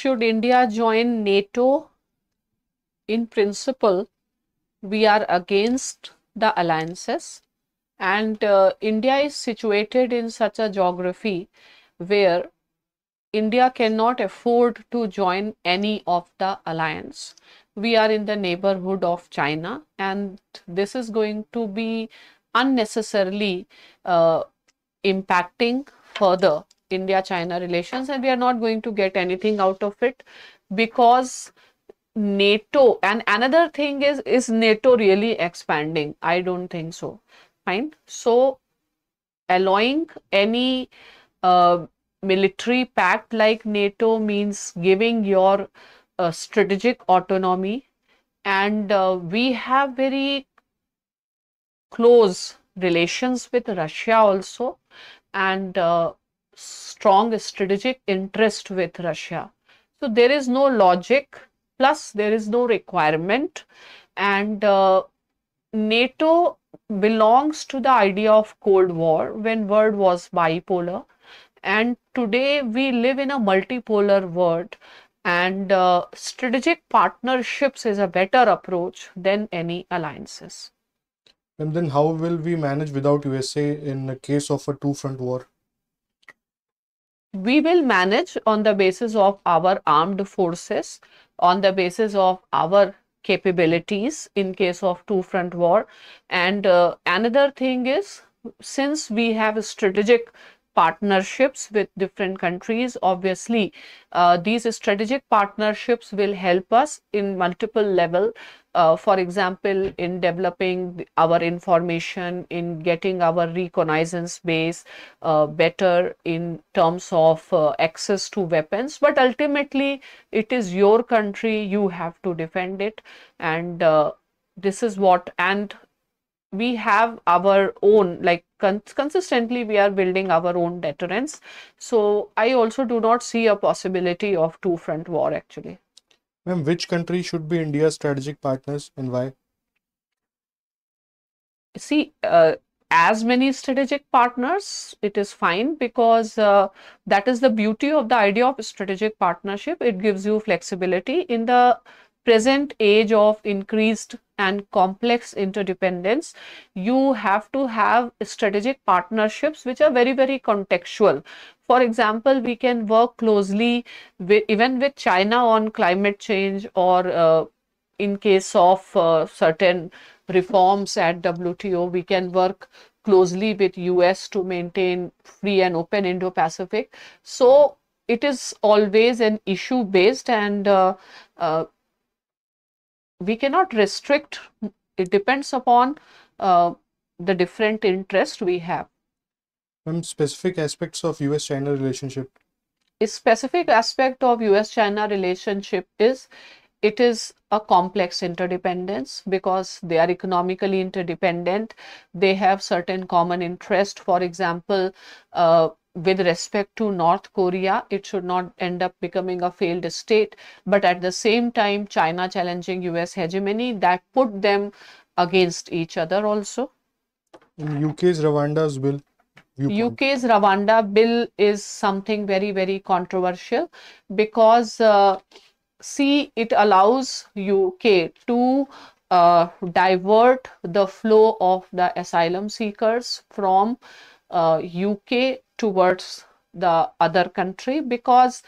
should India join NATO? In principle, we are against the alliances, and India is situated in such a geography where India cannot afford to join any of the alliance. We are in the neighborhood of China, and this is going to be unnecessarily impacting further India-China relations, and we are not going to get anything out of it, because NATO, and another thing is NATO really expanding? I don't think so. Fine. So allowing any military pact like NATO means giving your strategic autonomy, and we have very close relations with Russia also, and strong strategic interest with Russia. So there is no logic, plus there is no requirement, and NATO belongs to the idea of Cold War when world was bipolar, and today we live in a multipolar world, and strategic partnerships is a better approach than any alliances. And then how will we manage without USA in the case of a two-front war? We will manage on the basis of our armed forces, on the basis of our capabilities in case of two-front war. And another thing is, since we have strategic partnerships with different countries, obviously these strategic partnerships will help us in multiple level. For example, in developing our information, in getting our reconnaissance base better in terms of access to weapons. But ultimately, it is your country, you have to defend it, and this is what, and we have our own, like consistently we are building our own deterrence. So I also do not see a possibility of two-front war actually. Ma'am, which country should be India's strategic partners and why? See, as many strategic partners, it is fine, because that is the beauty of the idea of strategic partnership. It gives you flexibility in the present age of increased and complex interdependence. You have to have strategic partnerships which are very, very contextual. For example, we can work closely with, even with China on climate change, or in case of certain reforms at WTO, we can work closely with US to maintain free and open Indo-Pacific. So it is always an issue based, and we cannot restrict. It depends upon the different interest we have. Specific aspects of US-China relationship. A specific aspect of US-China relationship is, it is a complex interdependence, because they are economically interdependent. They have certain common interest. For example, with respect to North Korea, it should not end up becoming a failed state, but at the same time, China challenging US hegemony, that put them against each other also. In UK's Rwanda's bill. UK's Rwanda bill is something very, very controversial, because see, it allows UK to divert the flow of the asylum seekers from UK towards the other country, because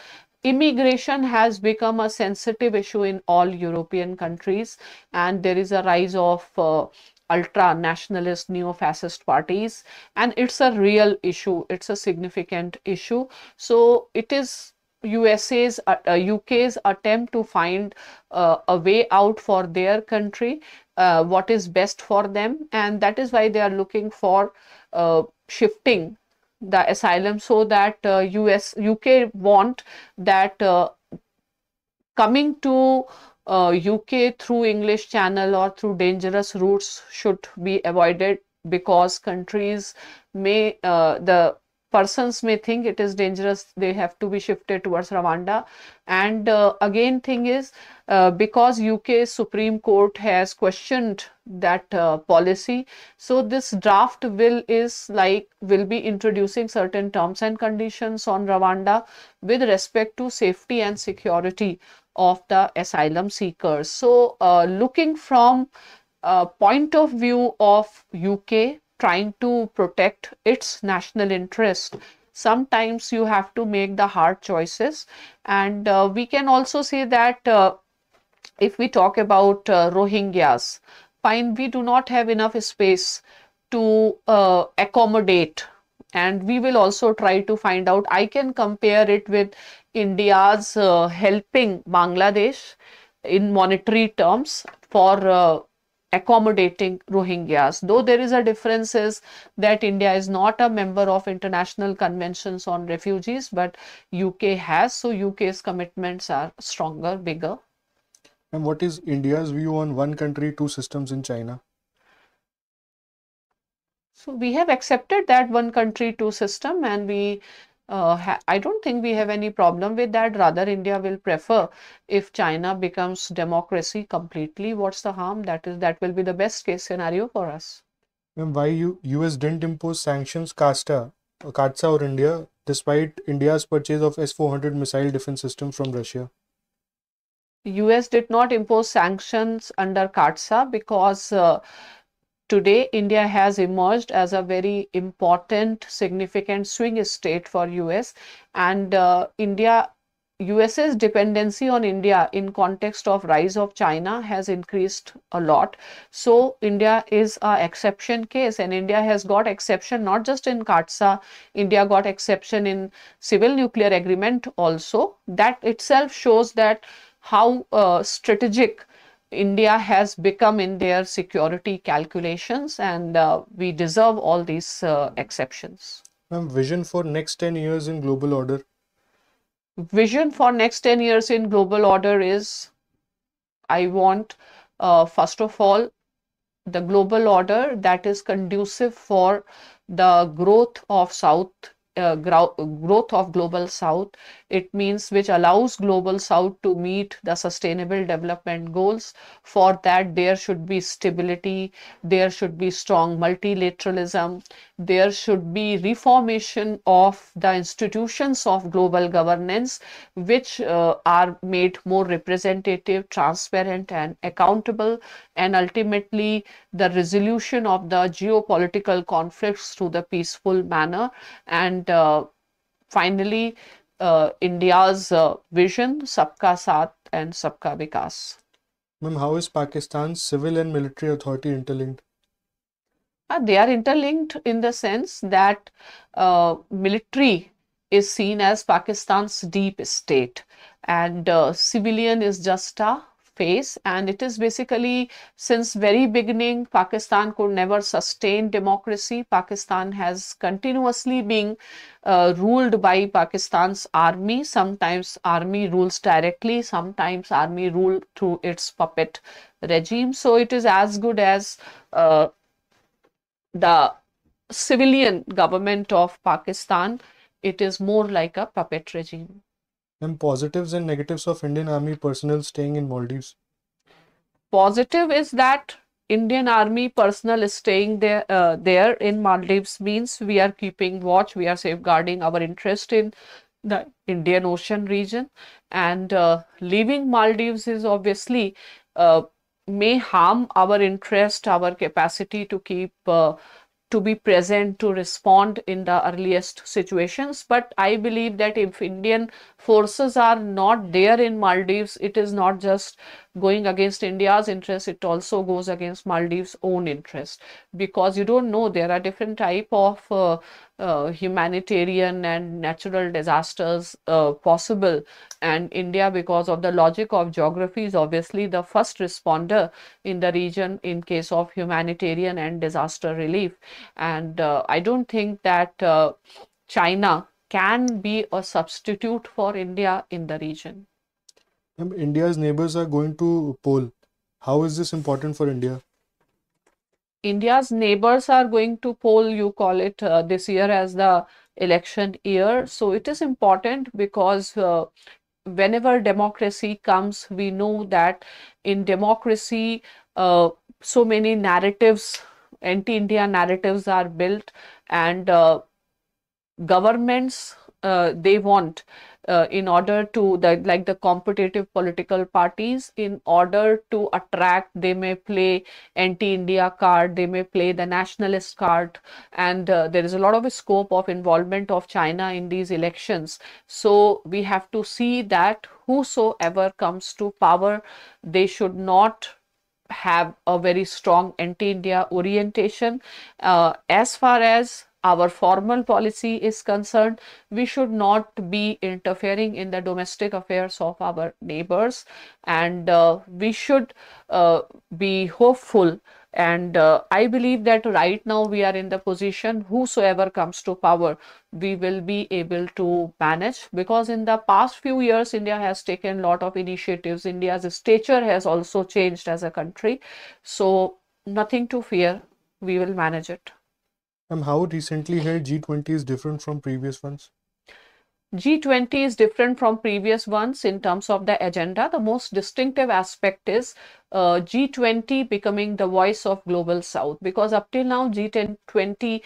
immigration has become a sensitive issue in all European countries, and there is a rise of ultra nationalist neo-fascist parties, and it's a real issue, it's a significant issue. So it is UK's attempt to find a way out for their country, what is best for them, and that is why they are looking for shifting the asylum, so that UK want that coming to UK through English Channel or through dangerous routes should be avoided, because countries may the persons may think it is dangerous, they have to be shifted towards Rwanda. And again, thing is, because UK Supreme Court has questioned that policy, so this draft will be introducing certain terms and conditions on Rwanda with respect to safety and security of the asylum seekers. So, looking from point of view of UK trying to protect its national interest, sometimes you have to make the hard choices. And we can also say that if we talk about Rohingyas, fine, we do not have enough space to accommodate, and we will also try to find out. I can compare it with India's helping Bangladesh in monetary terms for accommodating Rohingyas. Though there is a difference is that India is not a member of international conventions on refugees, but UK has, so UK's commitments are stronger, bigger. And what is India's view on one country, two systems in China? So we have accepted that one country, two system, and I don't think we have any problem with that. Rather, India will prefer if China becomes democracy completely. What's the harm? That will be the best case scenario for us. And why US didn't impose sanctions CATSA or India despite India's purchase of S-400 missile defense system from Russia? US did not impose sanctions under CATSA because today India has emerged as a very important, significant swing state for US, and US's dependency on India in context of rise of China has increased a lot. So India is a exception case, and India has got exception not just in CATSA, India got exception in civil nuclear agreement also. That itself shows that how strategic India has become in their security calculations, and we deserve all these exceptions. Ma'am, vision for next 10 years in global order? Vision for next 10 years in global order is, I want, first of all, the global order that is conducive for the growth of growth of global South. It means which allows global South to meet the sustainable development goals. For that, there should be stability, there should be strong multilateralism, there should be reformation of the institutions of global governance, which are made more representative, transparent, and accountable, and ultimately the resolution of the geopolitical conflicts through the peaceful manner. And finally, India's vision, Sabka Saath and Sabka Vikas. Ma'am, how is Pakistan's civil and military authority interlinked? They are interlinked in the sense that military is seen as Pakistan's deep state, and civilian is just a face. And it is basically, since very beginning, Pakistan could never sustain democracy. Pakistan has continuously been ruled by Pakistan's army. Sometimes army rules directly, sometimes army rule through its puppet regime. So it is as good as the civilian government of Pakistan. It is more like a puppet regime. And positives and negatives of Indian Army personnel staying in Maldives? Positive is that Indian Army personnel staying there in Maldives means we are keeping watch, we are safeguarding our interest in the Indian Ocean region. And leaving Maldives is obviously may harm our interest, our capacity to keep to be present, to respond in the earliest situations. But I believe that if Indian forces are not there in Maldives, it is not just going against India's interest, it also goes against Maldives' own interest, because you don't know, there are different type of humanitarian and natural disasters possible, and India, because of the logic of geography, is obviously the first responder in the region in case of humanitarian and disaster relief. And I don't think that China can be a substitute for India in the region. India's neighbors are going to poll. How is this important for India? India's neighbors are going to poll, you call it this year as the election year. So it is important because whenever democracy comes, we know that in democracy, so many narratives, anti-India narratives are built, and governments, they want, in order to the competitive political parties, in order to attract, they may play anti-India card, they may play the nationalist card, and there is a lot of scope of involvement of China in these elections. So we have to see that whosoever comes to power, they should not have a very strong anti-India orientation. As far as our formal policy is concerned, we should not be interfering in the domestic affairs of our neighbors, and we should be hopeful. And I believe that right now we are in the position, whosoever comes to power, we will be able to manage, because in the past few years, India has taken a lot of initiatives. India's stature has also changed as a country. So nothing to fear. We will manage it. How recently held G20 is different from previous ones? G20 is different from previous ones in terms of the agenda. The most distinctive aspect is G20 becoming the voice of Global South, because up till now G20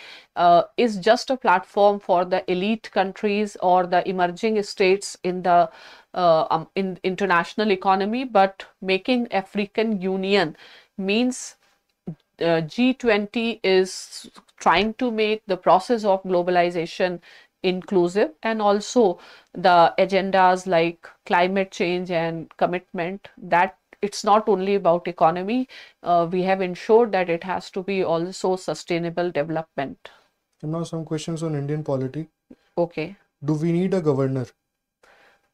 is just a platform for the elite countries or the emerging states in the in international economy, but making African Union means G20 is trying to make the process of globalization inclusive, and also the agendas like climate change and commitment, that it's not only about economy, we have ensured that it has to be also sustainable development. And now some questions on Indian polity. Okay. Do we need a governor?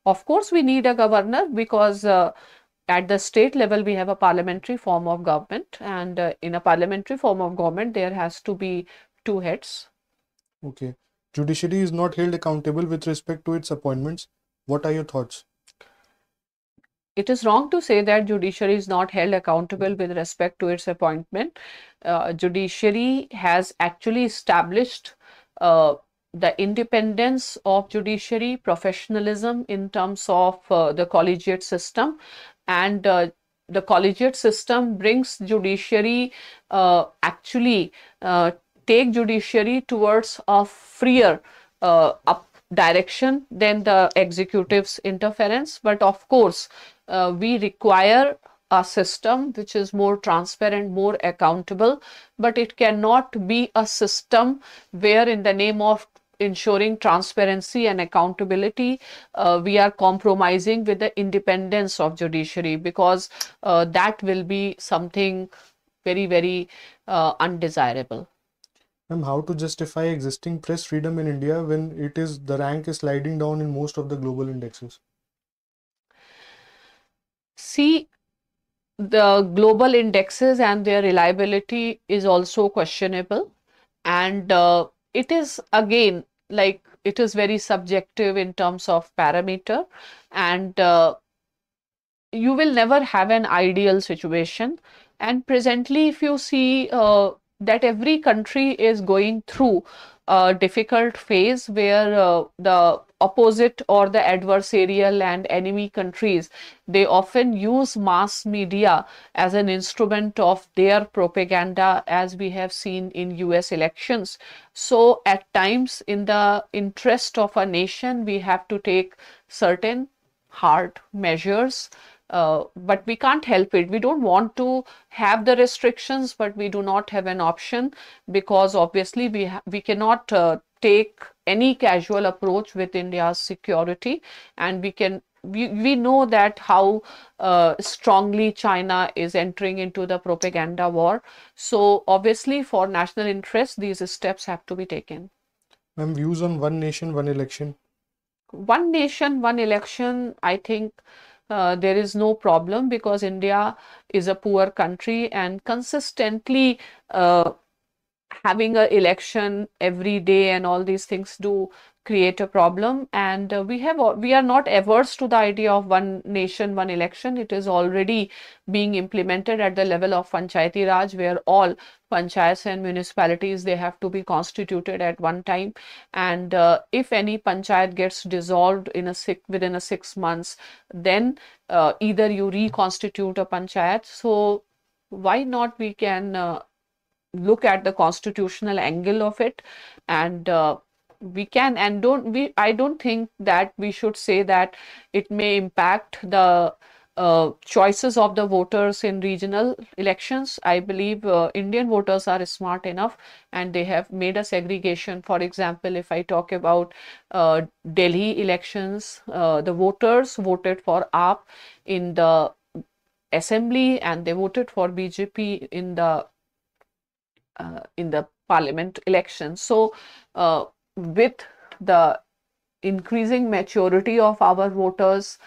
Of course, we need a governor, because at the state level, we have a parliamentary form of government, and in a parliamentary form of government, there has to be two heads. Okay. Judiciary is not held accountable with respect to its appointments. What are your thoughts? It is wrong to say that judiciary is not held accountable with respect to its appointment. Judiciary has actually established the independence of judiciary, professionalism in terms of the collegiate system, and the collegiate system brings judiciary, actually take judiciary towards a freer up direction than the executive's interference. But of course, we require a system which is more transparent, more accountable, but it cannot be a system where, in the name of ensuring transparency and accountability, we are compromising with the independence of judiciary, because that will be something very, very undesirable. How to justify existing press freedom in India when the rank is sliding down in most of the global indexes? See, the global indexes and their reliability is also questionable, and it is again, like, it is very subjective in terms of parameter, and you will never have an ideal situation. And presently, if you see that every country is going through a difficult phase, where the opposite or the adversarial and enemy countries, they often use mass media as an instrument of their propaganda, as we have seen in US elections. So at times, in the interest of a nation, we have to take certain hard measures, but we can't help it. We don't want to have the restrictions, but we do not have an option, because obviously we cannot take any casual approach with India's security, and we know that how strongly China is entering into the propaganda war. So obviously, for national interest, these steps have to be taken. Ma'am, views on one nation, one election? One nation, one election, I think there is no problem, because India is a poor country, and consistently having an election every day and all these things do create a problem, and we are not averse to the idea of one nation, one election. It is already being implemented at the level of Panchayati Raj, where all panchayats and municipalities, they have to be constituted at one time, and if any panchayat gets dissolved within a 6 months, then either you reconstitute a panchayat. So why not we can look at the constitutional angle of it, and we can, and I don't think that we should say that it may impact the choices of the voters in regional elections. I believe Indian voters are smart enough, and they have made a segregation. For example, if I talk about Delhi elections, the voters voted for AAP in the assembly, and they voted for BJP in the parliament election. So with the increasing maturity of our voters,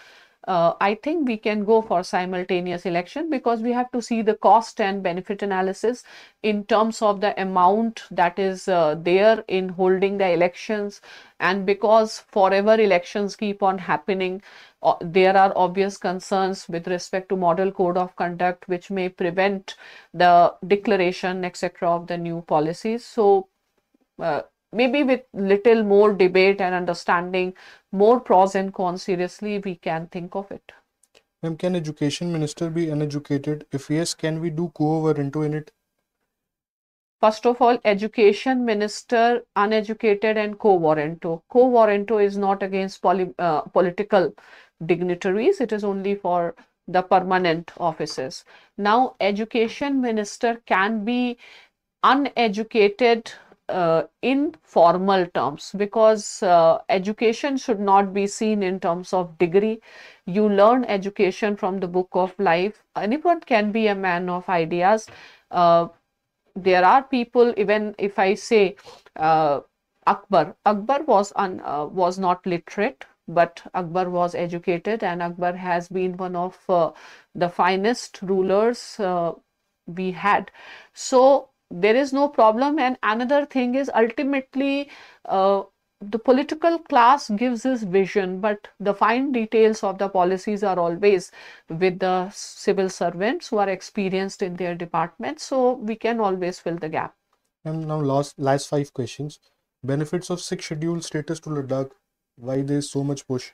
I think we can go for simultaneous election, because we have to see the cost and benefit analysis in terms of the amount that is there in holding the elections, and because forever elections keep on happening, there are obvious concerns with respect to model code of conduct, which may prevent the declaration, etc., of the new policies. So maybe with little more debate and understanding more pros and cons seriously, we can think of it. Ma'am, can education minister be uneducated? If yes, can we do co-warranto in it? First of all, education minister uneducated and co-warranto. Co-warranto is not against political dignitaries. It is only for the permanent offices. Now, education minister can be uneducated in formal terms, because education should not be seen in terms of degree. You learn education from the book of life. Anyone can be a man of ideas. There are people, even if I say Akbar was not literate, but Akbar was educated, and Akbar has been one of the finest rulers we had. So there is no problem. And another thing is, ultimately the political class gives his vision, but the fine details of the policies are always with the civil servants who are experienced in their department. So we can always fill the gap. And now last 5 questions. Benefits of sixth schedule status to Ladakh. Why there is so much push?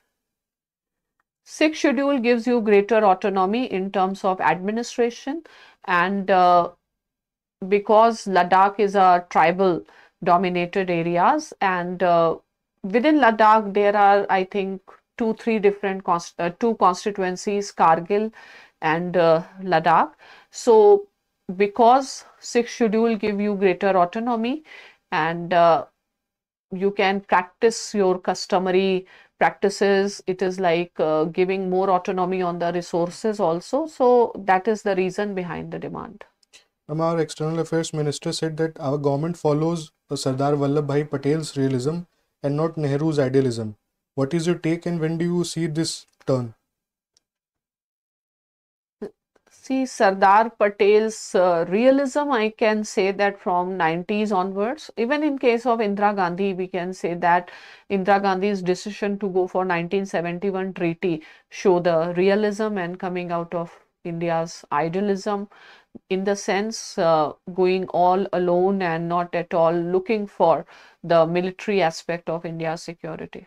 Sixth schedule gives you greater autonomy in terms of administration, and because Ladakh is a tribal dominated areas, and within Ladakh there are, I think, three different two constituencies, Kargil and Ladakh. So because sixth schedule give you greater autonomy, and you can practice your customary practices. It is like giving more autonomy on the resources also. So that is the reason behind the demand. Our External Affairs Minister said that our government follows Sardar Vallabhbhai Patel's realism and not Nehru's idealism. What is your take, and when do you see this turn? See, Sardar Patel's realism, I can say that from 90s onwards. Even in case of Indira Gandhi, we can say that Indira Gandhi's decision to go for 1971 treaty show the realism and coming out of India's idealism, in the sense going all alone and not at all looking for the military aspect of India's security.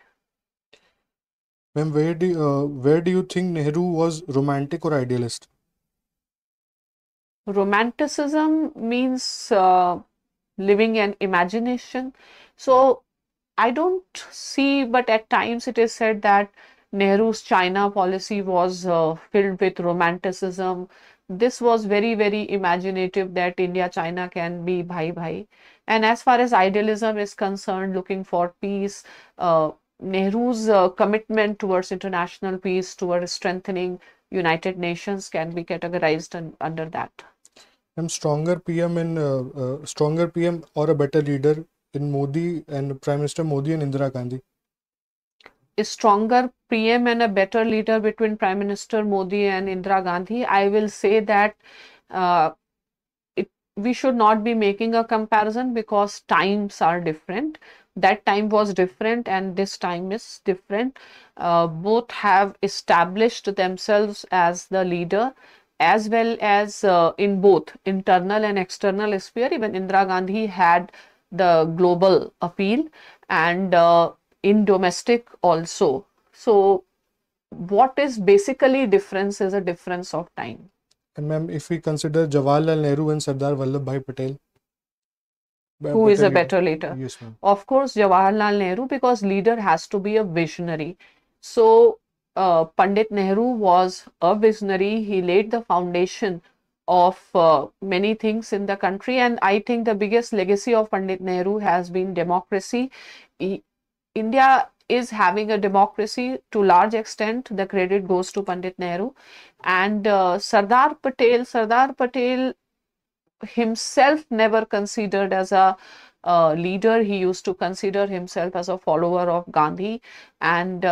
Ma'am, where do you think Nehru was romantic or idealist? Romanticism means living an imagination. So I don't see, but at times it is said that Nehru's China policy was filled with romanticism. This was very, very imaginative, that India China can be bhai bhai. And as far as idealism is concerned, looking for peace, Nehru's commitment towards international peace, towards strengthening United Nations, can be categorized under that. I'm stronger PM or a better leader in Modi and Prime Minister Modi and Indira Gandhi? A stronger PM and a better leader between Prime Minister Modi and Indira Gandhi, I will say that we should not be making a comparison because times are different. That time was different and this time is different. Both have established themselves as the leader, as well as in both internal and external sphere. Even Indira Gandhi had the global appeal, and in domestic also. So what is basically difference is a difference of time. And ma'am, if we consider Jawaharlal Nehru and Sardar Vallabhbhai Patel, Who is better a leader? better leader? Yes, ma'am. Of course, Jawaharlal Nehru, because leader has to be a visionary. So, Pandit Nehru was a visionary. He laid the foundation of many things in the country, and I think the biggest legacy of Pandit Nehru has been democracy. India is having a democracy to large extent. The credit goes to Pandit Nehru, and Sardar Patel himself never considered as a leader. He used to consider himself as a follower of Gandhi, and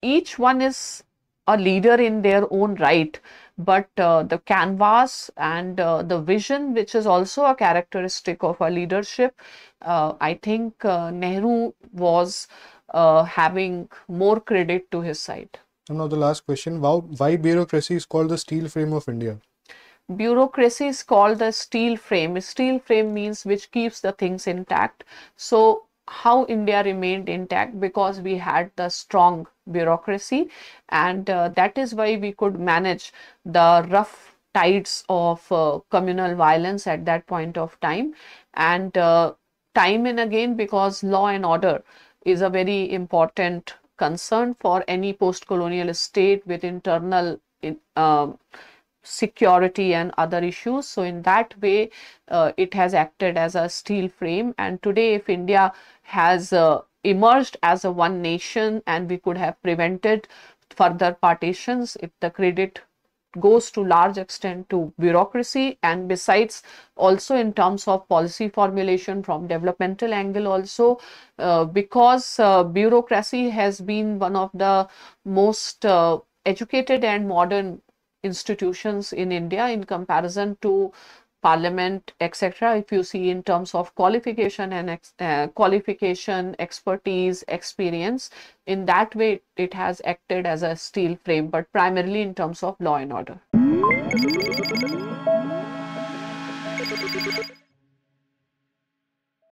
each one is a leader in their own right. But the canvas and the vision, which is also a characteristic of a leadership, I think Nehru was having more credit to his side. And now the last question: why bureaucracy is called the steel frame of India? Bureaucracy is called the steel frame. Steel frame means which keeps the things intact. So how India remained intact? Because we had the strong bureaucracy, and that is why we could manage the rough tides of communal violence at that point of time. And time and again, because law and order is a very important concern for any post-colonial state with internal security and other issues. So in that way, it has acted as a steel frame. And today, if India has emerged as a one nation and we could have prevented further partitions, the credit goes to large extent to bureaucracy, and besides also in terms of policy formulation from developmental angle also, because bureaucracy has been one of the most educated and modern institutions in India in comparison to parliament, etc. If you see in terms of qualification and qualification, expertise, experience, in that way it has acted as a steel frame, but primarily in terms of law and order.